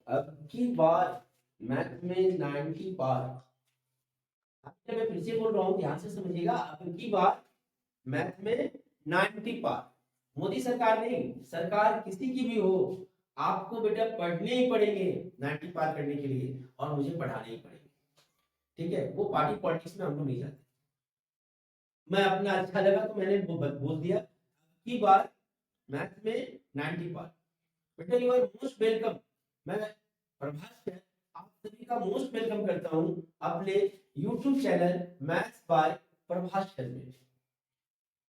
अब की बार मैथ में 90 पार। मैं फिर से बोल रहा हूँ, ध्यान से समझिएगा। अब की बार मैथ में 90 पार। मोदी सरकार नहीं, सरकार किसी की भी हो, आपको बेटा पढ़ने ही पड़ेंगे 90 पार करने के लिए, और मुझे पढ़ाने ही पड़ेंगे। ठीक है, वो पार्टी पॉलिटिक्स में हम लोग नहीं जाते। मैं अपना अच्छा लगा तो मैंने बोल दिया की बार मैथ में 90 पार। बेटा यू आर मोस्ट वेलकम। मैं प्रभास है, आप सभी का मोस्ट वेलकम करता हूं अपने YouTube channel maths by Prabhas में।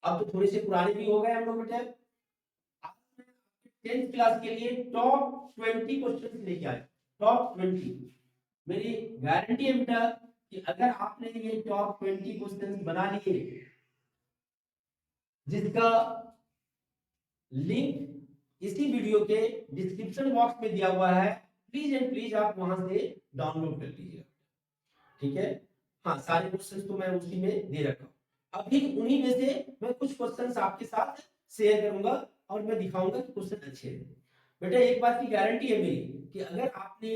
अब तो थोड़े से पुराने भी हो गए हम लोग बेटा। आज मैं आपके 10th क्लास के लिए टॉप 20 क्वेश्चन लेके आया। टॉप 20 मेरी गारंटी है बेटा कि अगर आपने ये टॉप 20 क्वेश्चन बना लिए, जिसका लिंक इसी वीडियो के डिस्क्रिप्शन बॉक्स में दिया हुआ है, प्लीज एंड प्लीज आप वहां से डाउनलोड कर लीजिए। ठीक है, हाँ सारे क्वेश्चंस तो मैं उसी में दे रखा हूँ। अभी उन्हीं में से मैं कुछ क्वेश्चंस आपके साथ शेयर करूंगा और मैं दिखाऊंगा कि क्वेश्चन अच्छे हैं। बेटा एक बात की गारंटी है मेरी कि अगर आपने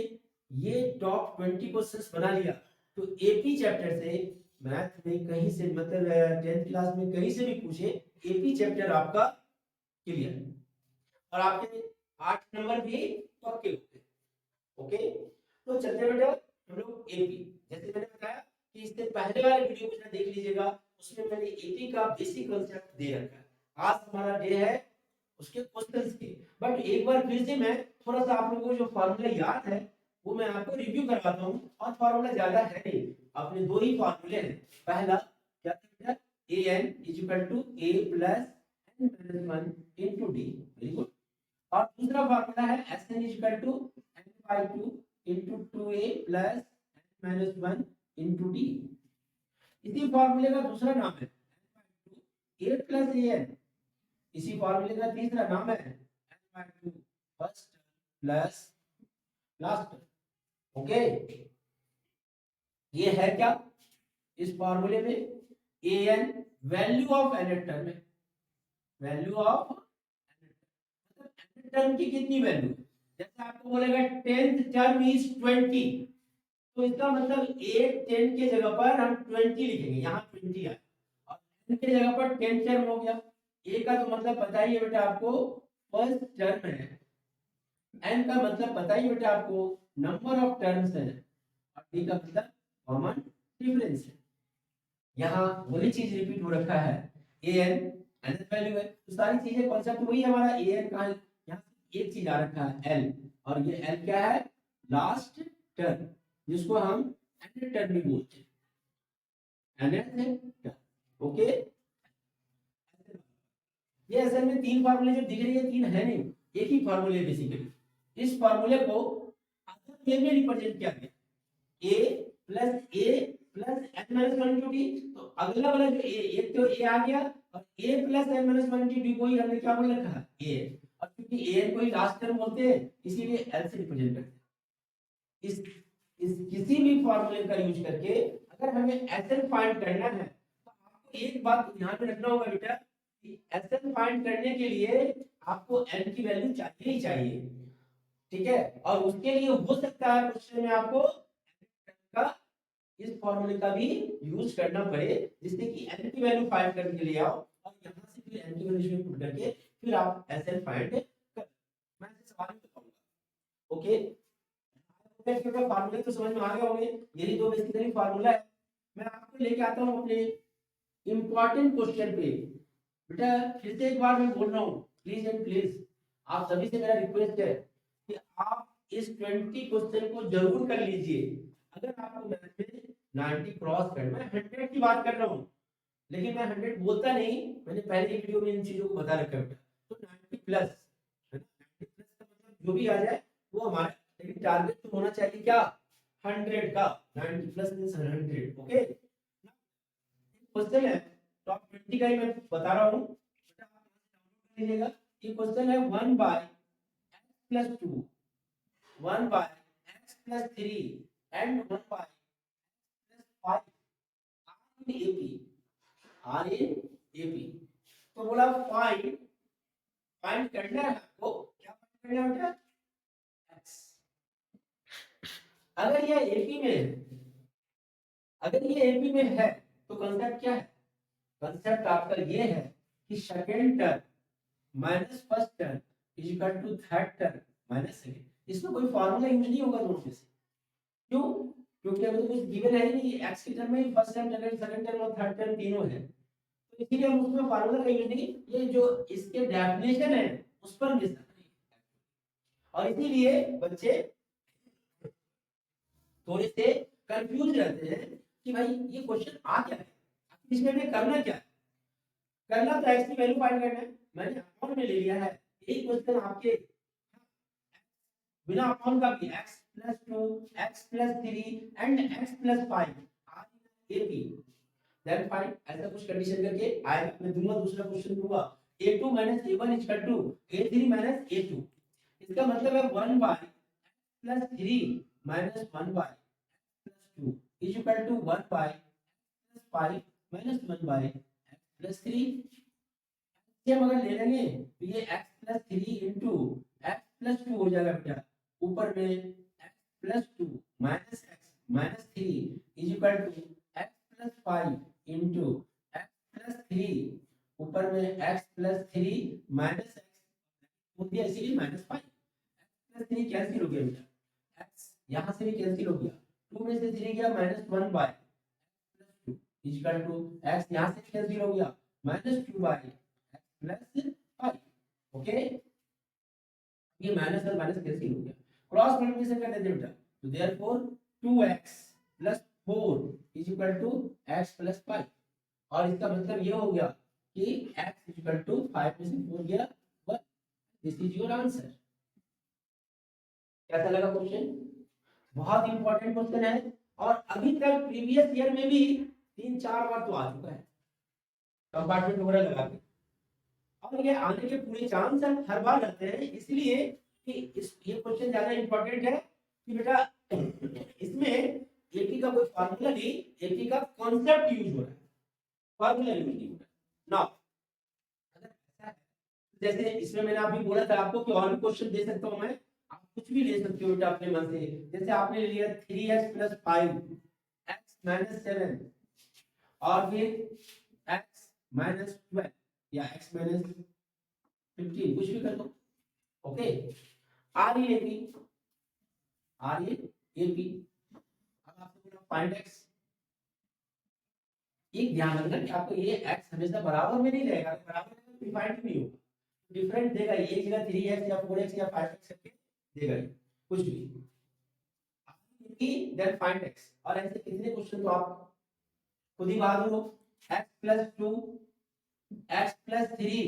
ये टॉप 20 क्वेश्चंस बना लिया तो एपी चैप्टर से मैथ में कहीं से, मतलब 10th क्लास में कहीं से भी पूछे, एपी चैप्टर आपका क्लियर, और आपके 8 नंबर भी पक्के होते। ओके, तो चलते बेटा हम लोग एपी। जैसे मैंने बताया कि इससे पहले वाले वीडियो को देख लीजिएगा, उसमें मैंने एपी का बेसिक कांसेप्ट दे रखा है। आज हमारा डे है उसके क्वेश्चंस के। बट एक बार फिर से मैं थोड़ा सा आप लोगों को जो फार्मूला याद है वो मैं आपको रिव्यू करवाता हूँ। और फार्मूला ज्यादा है नहीं, अपने दो ही फार्मूले हैं। पहला क्या था, A N is equal to A plus N minus one into D. Very good. और दूसरा फार्मूला है S N is equal to N by two into two A plus N minus one into D. इसी फॉर्मूले का दूसरा नाम है ए plus A N. इसी फॉर्मूले का तीसरा नाम है N by two first plus last. Okay, ये है क्या इस फॉर्मूले में, A N value of N term है। वैल्यू ऑफ एन टर्म की कितनी वैल्यू है। जैसे आपको बोलेगा 10th टर्म इज 20, तो इसका मतलब 8 10 के जगह पर हम 20 लिखेंगे, यहाँ 20 आए, और n के जगह पर 10 टर्म हो गया। a का तो मतलब पता ही है बेटा आपको, फर्स्ट टर्म है। n का मतलब पता ही बेटा आपको, नंबर ऑफ टर्म्स है। और d का मतलब कॉमन डिफरेंस है। यहाँ वही चीज रिपीट हो रखा है, a n nth वैल्यू है, तो सारी चीजें कॉन्सेप्ट वही हमारा। a n का यहाँ एक चीज आ रखा है l, और ये l क्या है, लास्ट टर्म, जिसको हम nth टर्म भी बोलते हैं, nth टर्म। ओके, ये असल में तीन फार्मूले जो दिख रही है, तीन है नहीं, एक ही फार्मूले बेसिकली। इस फार्मूले को अदर वे में रिप्रेजेंट किया गया, a plus n minus one two D. तो अगला वाला जो a, एक तो a आ गया, और a plus n minus one D को ही हमने क्या बोल रखा है, a। और क्योंकि a को ही लास्ट टर्म बोलते हैं, इसीलिए l से रिप्रेजेंट करते हैं। इस किसी भी फार्मूले का यूज करके अगर हमें एसएन फाइंड करना है, तो आपको एक बात ध्यान में रखना होगा बेटा कि एसएन फाइंड करने के लिए आपको n की वैल्यू चाहिए ही चाहिए। ठीक है, और उसके लिए हो सकता है क्वेश्चन में आपको का इस फार्मूले का भी यूज करना पड़े, जिससे कि n की वैल्यू फाइंड करने के लिए आओ, और यहां से फिर n की वैल्यू में पुट करके फिर आप एसएन फाइंड कर। मैं इसे सवाल में बताऊंगा। ओके, फार्मूले तो समझ में आ गए होंगे, यही दो बेसिकली फार्मूला है। मैं आपको लेके आता हूं अपने इंपॉर्टेंट क्वेश्चन पे। बेटा फिर से एक बार मैं बोल रहा हूं, प्लीज एंड प्लीज आप सभी से मेरा रिक्वेस्ट है कि आप इस 20 क्वेश्चन को जरूर कर लीजिए। अगर आपको मैथ में 90 क्रॉस करना, मैं 100 की बात कर रहा हूं, लेकिन मैं 100 बोलता नहीं, मैंने पहले ही वीडियो में इन चीजों को बता रखा है बेटा। तो 90 प्लस है ना, 90 प्लस का मतलब जो भी आ जाए वो हमारा, लेकिन टारगेट तो होना चाहिए क्या, 100 का। 90 प्लस मींस 100। ओके, क्वेश्चन है टॉप 20 का ही मैं बता रहा हूं, बेटा आप डाउनलोड कर लीजिएगा। ये क्वेश्चन है 1 by x plus 2, 1 by x plus 3 and 1 by plus 5 are in AP. Are in AP तो बोला फाइंड, फाइंड करना है आपको, क्या फाइंड करना है बेटा, x। अगर ये एपी में है, अगर ये एपी में है तो कंसेप्ट क्या है, कंसेप्ट आपका ये है कि second term minus first term is equal to third term minus second. इसमें कोई फार्मूला यूज नहीं होगा दोनों में से। क्यों? क्योंकि अभी तो कुछ गिवन है ही नहीं, एक्स की टर्म में फर्स्ट टर्म सेकंड टर्म और थर्ड टर्म तीनों है, तो इसीलिए हम उसमें फार्मूला का यूज नहीं, ये जो इसके डेफिनेशन है उस पर बेस है। और इसीलिए बच्चे थोड़े से कंफ्यूज रहते हैं कि भाई ये क्वेश्चन आ क्या है, इसमें हमें करना क्या है। करना तो एक्स की वैल्यू फाइंड करना है, मैंने अकाउंट में ले लिया है। यही क्वेश्चन आपके बिना अकाउंट का भी x plus 2 x plus 3 and x plus 5 are in AP, then find ऐसा कुछ कंडीशन करके आएगा। मैं दूंगा दूसरा क्वेश्चन दूंगा a2 minus a1 is equal to a3 minus a2, इसका मतलब है 1 by plus 3 minus 1 by plus 2 is equal to 1 by plus 5 minus 1 by x plus 3। ये हम अगर ले लेंगे तो ये x plus 3 into x plus 2 हो जाएगा बेटा, ऊपर में x plus 2 minus x minus 3 is equal to x plus 5 into x plus 3, ऊपर में x plus 3 minus x हो गया, इसीलिए minus 5। x plus 3 कैंसिल हो गया बेटा, x यहाँ से भी कैंसिल हो गया, 2 में से 3 गया minus 1 by plus 2 is equal to x यहाँ से कैंसिल हो गया minus 2 by x plus 5। Okay, ये माइनस और माइनस कैंसिल हो गया, क्रॉस मल्टीप्लिकेशन कर देते बेटा, तो देयरफॉर 2x + 4 = x + 5, और इसका मतलब ये हो गया कि x = 5 में से 4 गया 1। This is your answer. कैसा लगा क्वेश्चन? बहुत इंपॉर्टेंट क्वेश्चन है, और अभी तक प्रीवियस ईयर में भी 3-4 बार तो आ चुका है कंपार्टमेंट वगैरह लगा के, और ये आने के पूरे चांस हर बार रहते हैं, इसलिए कि ये क्वेश्चन ज्यादा इंपॉर्टेंट है कि बेटा इसमें एपी का कोई फार्मूला नहीं, एपी का कॉन्सेप्ट यूज हो रहा है, फार्मूला यूज नहीं हो रहा। नाउ अगर ऐसा है, जैसे इसमें मैंने अभी बोला था आपको कि और भी क्वेश्चन दे सकता हूं मैं, आप कुछ भी ले सकते हो बेटा अपने मन से। जैसे आपने लिया 3x + 5 x - 7, और फिर x - 12 या x - 15, कुछ भी कर दो। Okay, R E AP, R E AP. अब आपको बोला फाइंड x, एक ध्यान रखना कि आपको ये x हमेशा बराबर में नहीं रहेगा, बराबर में तो डिफाइंड नहीं होगा, डिफरेंट देगा, एक जगह 3x या 4x या 5x करके देगा ये कुछ भी। देन फाइंड x, और ऐसे कितने क्वेश्चन तो आप खुद ही बहादुर हो। x + 2 x + 3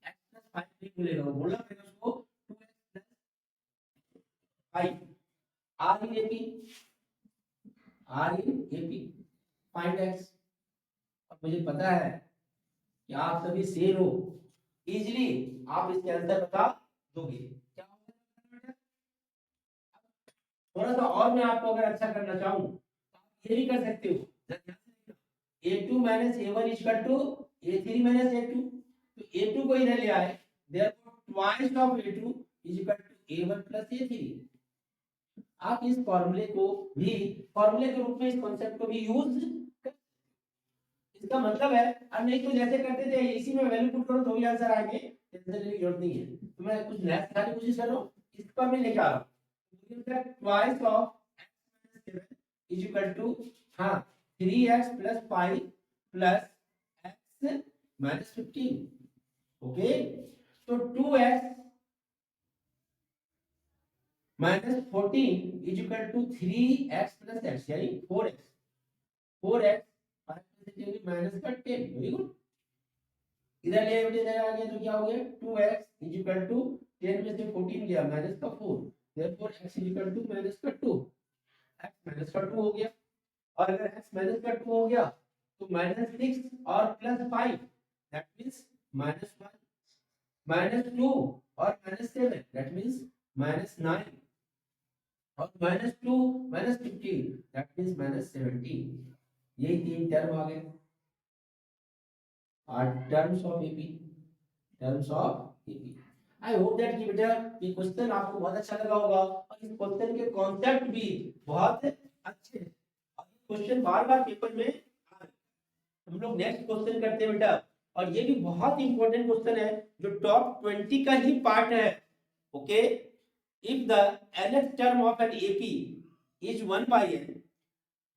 x + 5 नहीं मिलेगा, बोलना पड़ेगा उसको 2x + 5। R E AP, R E AP find x। अब मुझे पता है कि आप सभी शेर हो, इजीली आप इसके आंसर बता दोगे। क्या होगा? थोड़ा सा और मैं आपको अगर अच्छा करना चाहूं तो आप ये भी कर सकते हो, a2 - a1 = a3 - a2, तो a2 को इधर ले आए, therefore twice of a2 = a1 + a3। आप इस फॉर्मूले को भी फॉर्मूले के रूप में इस कॉन्सेप्ट को भी यूज कर, इसका मतलब है, अब नहीं तो जैसे करते थे इसी में वैल्यू पुट करो तो भी आंसर आएंगे, टेंशन लेने की जरूरत नहीं है। तो मैं कुछ नया सिखाने की कोशिश कर रहा हूं, इस पर मैं लेके आ रहा हूं, ट्वाइस ऑफ x - 7 = हां 3x + 5 + x - 15। ओके, तो 2x - 14 = 3x + x, यानी 4x, 4x माइनस का 10। वेरी गुड, इधर ले इधर आ गया तो क्या हो गया 2x = 10 में से 14 गया माइनस का 4, देयरफॉर x = माइनस का 2, x माइनस का 2 हो गया। और अगर x माइनस का 2 हो गया तो -6 और +5 दैट मींस -1, -2 और -7 दैट मींस -9, और -2 -15 दैट मींस -17। यही तीन टर्म आ गए, are terms of AP, terms of AP। I hope that कि बेटा ये क्वेश्चन आपको बहुत अच्छा लगा होगा। और इस क्वेश्चन के कॉन्सेप्ट भी बहुत अच्छे हैं। क्वेश्चन बार बार पेपर में आ रहे हैं। हम लोग नेक्स्ट क्वेश्चन करते हैं बेटा, और ये भी बहुत इंपॉर्टेंट क्वेश्चन है जो टॉप 20 का ही पार्ट है। Okay, if the nth term of an AP is 1 by n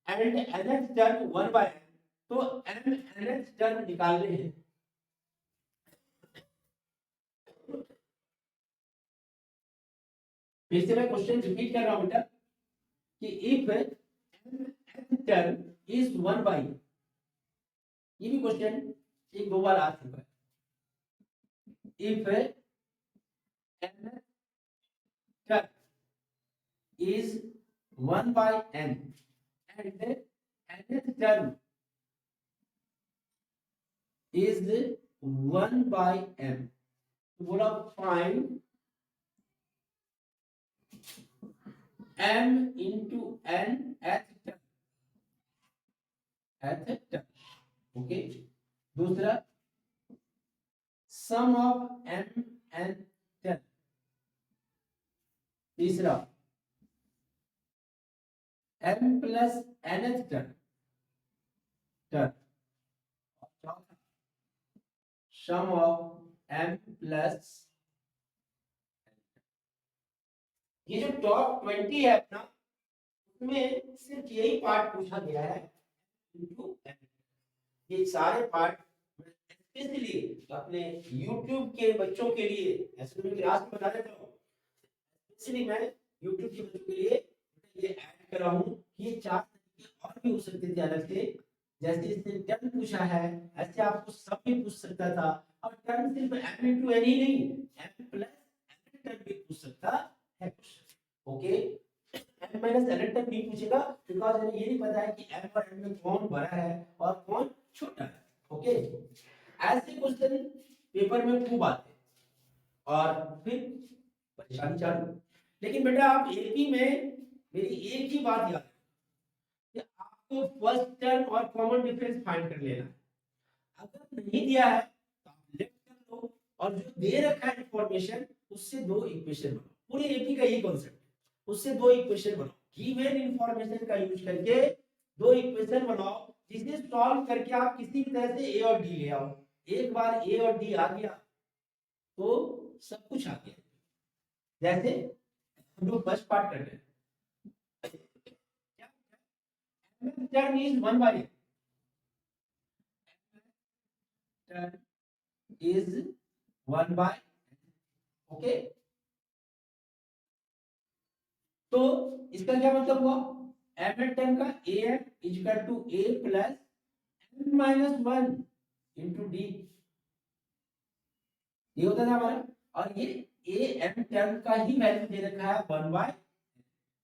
and nth term 1 by n, तो m nth term निकालने हैं। फिर से मैं क्वेश्चन रिपीट कर रहा हूं बेटा कि if nth term is 1 by, ये भी क्वेश्चन एक दो बार आ चुका है। If nth term is 1 by n and nth term is 1 by m, तो बोला find m into n at term। Okay, दूसरा सम ऑफ m n term, तीसरा m plus nth term, चौथा सम ऑफ m plus, ये जो टॉप 20 है अपना, उसमें सिर्फ यही पार्ट पूछा गया है into n। ये सारे पार्ट स्पेशली अपने YouTube के बच्चों के लिए, ऐसे मैं क्लास में बता देता हूँ, इसलिए मैं YouTube के बच्चों के लिए ये ऐड कर रहा हूँ कि ये चार तरीके और भी हो सकते थे अलग से। जैसे इसने टर्म पूछा है, ऐसे आपको सब भी पूछ सकता था। और टर्म सिर्फ m into n ही नहीं, m plus n टर्म भी पूछ सकता है। Okay, m minus n term भी पूछेगा, बिकॉज़ हमें ये नहीं पता है कि m और n में कौन बड़ा है और कौन छोटा है। ओके, ऐसे क्वेश्चन पेपर में खूब आते हैं और फिर परेशानी चालू। लेकिन बेटा आप एपी में मेरी एक ही बात याद कि आपको फर्स्ट टर्म और कॉमन डिफरेंस फाइंड कर लेना है। अगर नहीं दिया है तो आप लेफ्ट कर लो, और जो दे रखा है इंफॉर्मेशन उससे दो इक्वेशन बनाओ। पूरे एपी का यही कॉन्सेप्ट है, उससे दो इक्वेशन बनाओ। गिवन इंफॉर्मेशन का यूज करके दो इक्वेशन बनाओ, जिसे सॉल्व करके आप किसी भी तरह से ए और डी ले आओ। एक बार ए और डी आ गया तो सब कुछ आ गया। जैसे हम लोग फर्स्ट पार्ट कर रहे हैं, term is 1 by n, term is 1 by n। Okay, तो इसका क्या मतलब हुआ, m टर्म का a है equal to a plus m minus 1 into D, ये होता था हमारा। और ये a m टर्म का ही वैल्यू दे रखा है 1 by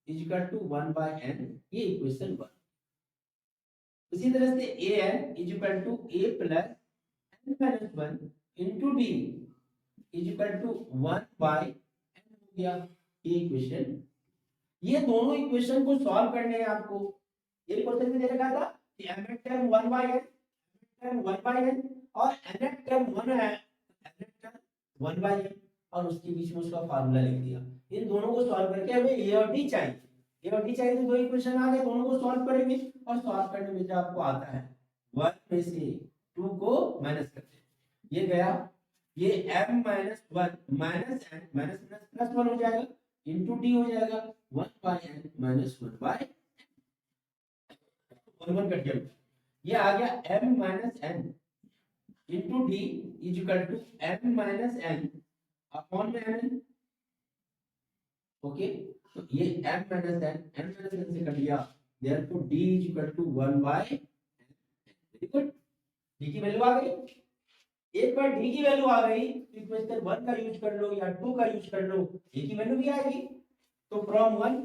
equal to 1 by n, ये इक्वेशन 1। इसी तरह से a n equal to a plus m minus 1 into D equal to 1 by n हो गया, ये इक्वेशन। ये दोनों इक्वेशन को सॉल्व करने हैं आपको। ये क्वेश्चन में दे रखा था कि m term 1 by n, term 1 by n और n टर्म 1 है, n टर्म 1 by n, और उसके बीच में उसका फार्मूला लिख दिया। इन दोनों को सॉल्व करके हमें a और d चाहिए। a और d चाहिए तो दो इक्वेशन आ गए, दोनों को सॉल्व करेंगे। और सॉल्व करने में जो आपको आता है 1 में से 2 को माइनस करते हैं, ये गया, ये m minus 1 minus n minus plus 1 हो जाएगा, इंटू डी हो जाएगा 1 by n minus 1 by 1 cut गया, ये आ गया m minus n into D is equal to m minus n upon में n। ओके, तो ये m माइनस n से कट गया, therefore d is equal to 1 by n। Very good, d की वैल्यू आ गई। एक बार d की वैल्यू आ गई तो इक्वेशन 1 का यूज कर लो या 2 का यूज कर लो, a की वैल्यू भी आएगी। तो फ्रॉम 1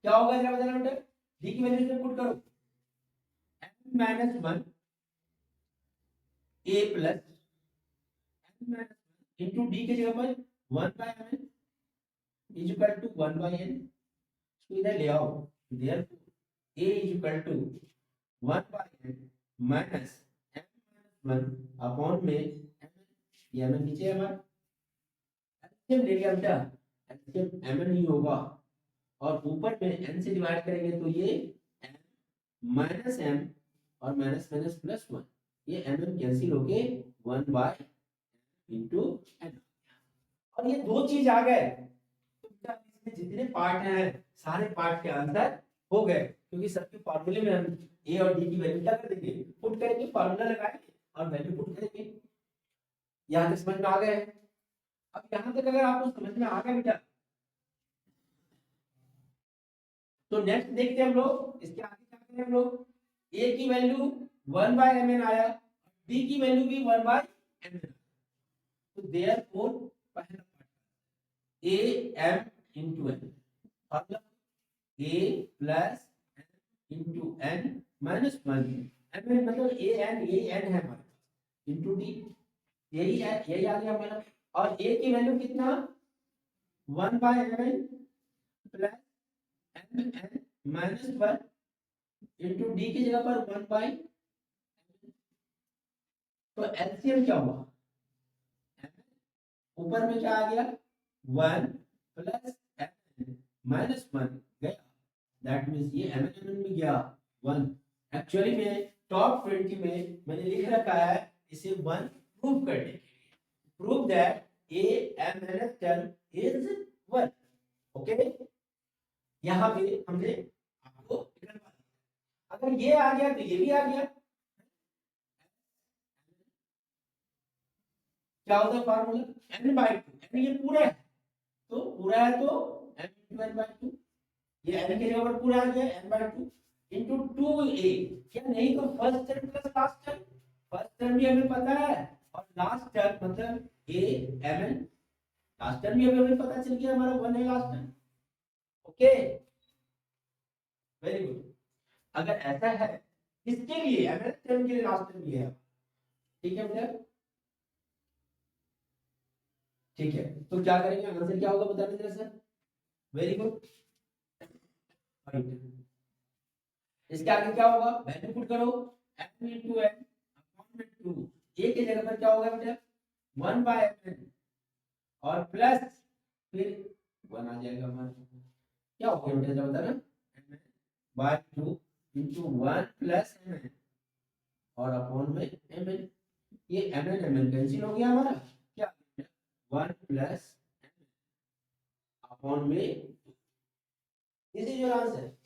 क्या होगा, जरा बताना बेटा, d की वैल्यू इसमें पुट करो, m minus 1 a plus m minus 1 into d के जगह पर 1 by n is equal to 1 by n। तो इधर ले आओ, therefore a is equal to 1 by n minus m minus 1 upon में m, ये m नीचे है हमारा, एलसीएम ले लिया बेटा, एलसीएम mn ही होगा और ऊपर में n से डिवाइड करेंगे तो ये m माइनस m और माइनस माइनस प्लस 1, ये mn कैंसिल होके 1 बाय इंटू n, और ये दो चीज आ गए तो बेटा इसमें जितने पार्ट हैं सारे पार्ट के आंसर हो गए, क्योंकि सबके फार्मूले में हम a और d की वैल्यू क्या कर देंगे, पुट करेंगे, फार्मूला लगाएंगे और वैल्यू पुट करेंगे। यहाँ तक समझ में आ गए? अब यहाँ तक अगर आपको समझ में आ गया बेटा, तो नेक्स्ट देखते हैं हम लोग इसके आगे क्या करें हम लोग। a की वैल्यू 1 बाय mn आया, d की वैल्यू भी 1 बाय mn, तो देयरफॉर पहला part a m into n, मतलब a plus n into n minus 1, mn मतलब a n, ये n है हमारे पास, into d, यही है, यही आ गया हमारा। और a की वैल्यू कितना 1 by mn plus mn minus 1 into D की जगह पर 1 बाय, तो एलसीएम क्या हुआ, ऊपर में क्या आ गया 1 प्लस mn माइनस 1 गया, दैट मींस ये mn में गया 1। एक्चुअली में टॉप 20 में मैंने लिख रखा है इसे 1 प्रूव करने के लिए, prove that a mn is 1। Okay, यहाँ पे हमने आपको निकलवा दिया। अगर ये आ गया तो ये भी आ गया, क्या होता है फार्मूला n बाय 2, n ये पूरा है तो पूरा है तो m into n बाय 2, ये n के जगह पर पूरा आ गया n बाय 2 into 2a, क्या नहीं तो first term plus last term, first term भी हमें पता है और लास्ट टर्म मतलब a mn, लास्ट टर्म भी हमें पता चल गया हमारा 1 है last term. Okay, very good. अगर ऐसा है इसके लिए mn टर्म के लिए लास्ट टर्म ये है, ठीक है बेटा, ठीक है, तो क्या करेंगे, आंसर क्या होगा बताने जरा सर। वेरी गुड, इसके आगे क्या होगा, वैल्यू पुट करो m into n अपॉन में 2, a की जगह पर क्या होगा बेटा 1 बाय mn और प्लस फिर 1 आ जाएगा हमारा, क्या हो गया बेटा जरा बताना, mn by 2 into 1 plus mn और अपॉन में mn, ये mn mn कैंसिल हो गया हमारा, क्या 1 प्लस अपॉन में, दिस इज योर आंसर।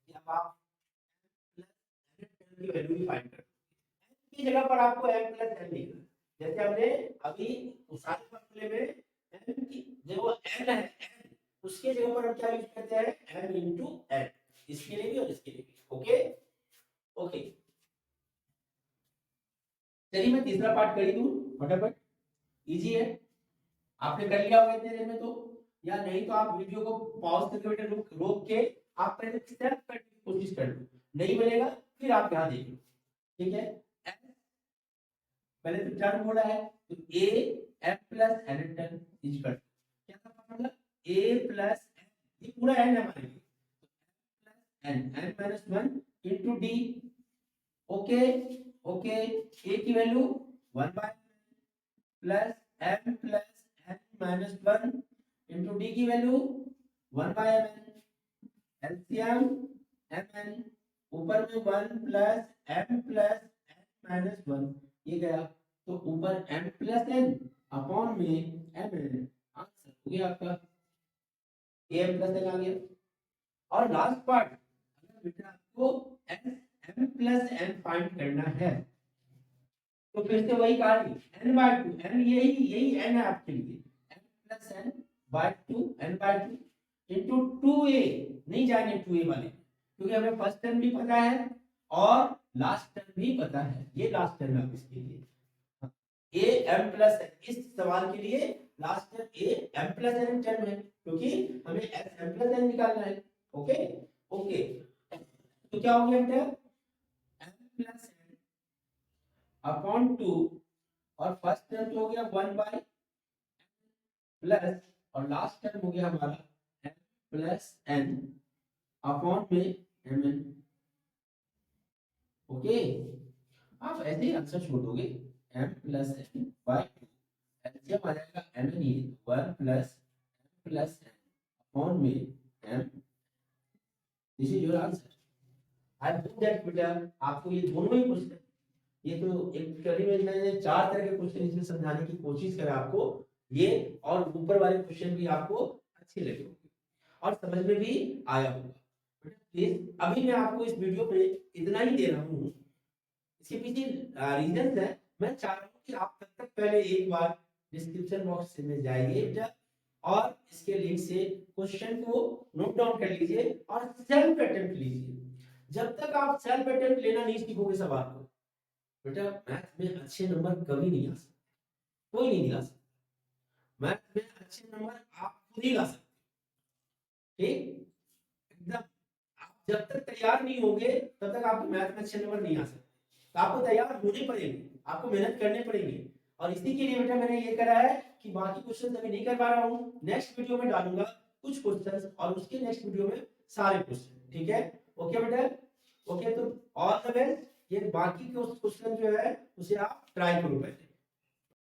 अब आप की वैल्यू भी फाइंड कर, n की जगह पर आपको m प्लस n लिखना, जैसे हमने अभी उस सारे फॉर्मूले में m की जो n है n, उसके जगह पर हम क्या यूज करते हैं m into n, इसके लिए भी और इसके लिए भी। ओके ओके, चलिए मैं तीसरा पार्ट कर ही दूं फटाफट, इजी है, आपने कर लिया होगा इतने देर में तो, या नहीं तो आप वीडियो को पॉज करके बेटा रोक के आप पहले स्टेप करने की कोशिश कर लो, नहीं बनेगा फिर आप यहाँ देख लो, ठीक है। पहले तो टर्म बोला है तो a m plus n term equal क्या था फॉर्मूला a प्लस n, ये पूरा n है हमारे लिए, n n minus 1 into d। Okay okay, a की value 1 by plus m plus n minus 1 into d की value 1 by mn, LCM mn ऊपर में 1 plus m plus n minus 1 ये गया, तो ऊपर m प्लस n अपॉन में mn, answer हो गया आपका am प्लस n आ गया। और लास्ट पार्ट, अगर बेटा आपको m प्लस n फाइंड करना है तो फिर से वही कहानी n बाय 2, n यही n है आपके लिए, m plus n by 2 n by 2 into 2a, नहीं जाएंगे 2a वाले क्योंकि हमें फर्स्ट टर्म भी पता है और लास्ट टर्म भी पता है, ये लास्ट टर्म है इसके लिए a m प्लस n, इस सवाल के लिए last term a m plus n term है क्योंकि हमें s m प्लस n निकालना है। ओके ओके, तो क्या हो गया बेटा m प्लस n अपॉन 2 और फर्स्ट टर्म तो हो गया 1 बाय प्लस और लास्ट टर्म हो गया हमारा m प्लस n अपॉन में mn। ओके, आप ऐसे ही आंसर छोड़ दोगे m plus n by 2 LCM आ जाएगा m n e 1 plus n upon में m। This is your answer. I hope that बेटा आपको ये दोनों ही क्वेश्चन, ये तो एक स्टडी में मैंने 4 तरह के क्वेश्चन इसमें समझाने की कोशिश करा आपको, ये और ऊपर वाले क्वेश्चन भी आपको अच्छे लगे होंगे और समझ में भी आया होगा। बेटा प्लीज अभी मैं आपको इस वीडियो पे इतना ही दे रहा हूँ, इसके पीछे रीजन है। मैं चाह रहा हूँ कि आप तब तक पहले एक बार डिस्क्रिप्शन बॉक्स में जाइए बेटा और इसके लिंक से क्वेश्चन को नोट डाउन कर लीजिए और सेल्फ अटेम्प्ट लीजिए। जब तक आप सेल्फ अटेम्प्ट लेना नहीं सीखोगे सवाल को, बेटा मैथ में अच्छे नंबर कभी नहीं आ सकते, कोई नहीं ला सकता। मैथ में अच्छे नंबर आप खुद ही ला सकते, ठीक एकदम। आप जब तक तैयार नहीं होंगे तब तक आपके मैथ में अच्छे नंबर नहीं आ सकते। तो आपको तैयार होने पड़ेंगे, आपको मेहनत करने पड़ेंगे और इसी के लिए बेटा मैंने ये करा है कि बाकी क्वेश्चन अभी नहीं कर पा रहा हूँ, नेक्स्ट वीडियो में डालूंगा कुछ क्वेश्चन और उसके नेक्स्ट वीडियो में सारे क्वेश्चन, ठीक है। ओके बेटा, ओके तो ऑल द बेस्ट। ये बाकी के क्वेश्चन जो है उसे आप ट्राई करो पहले।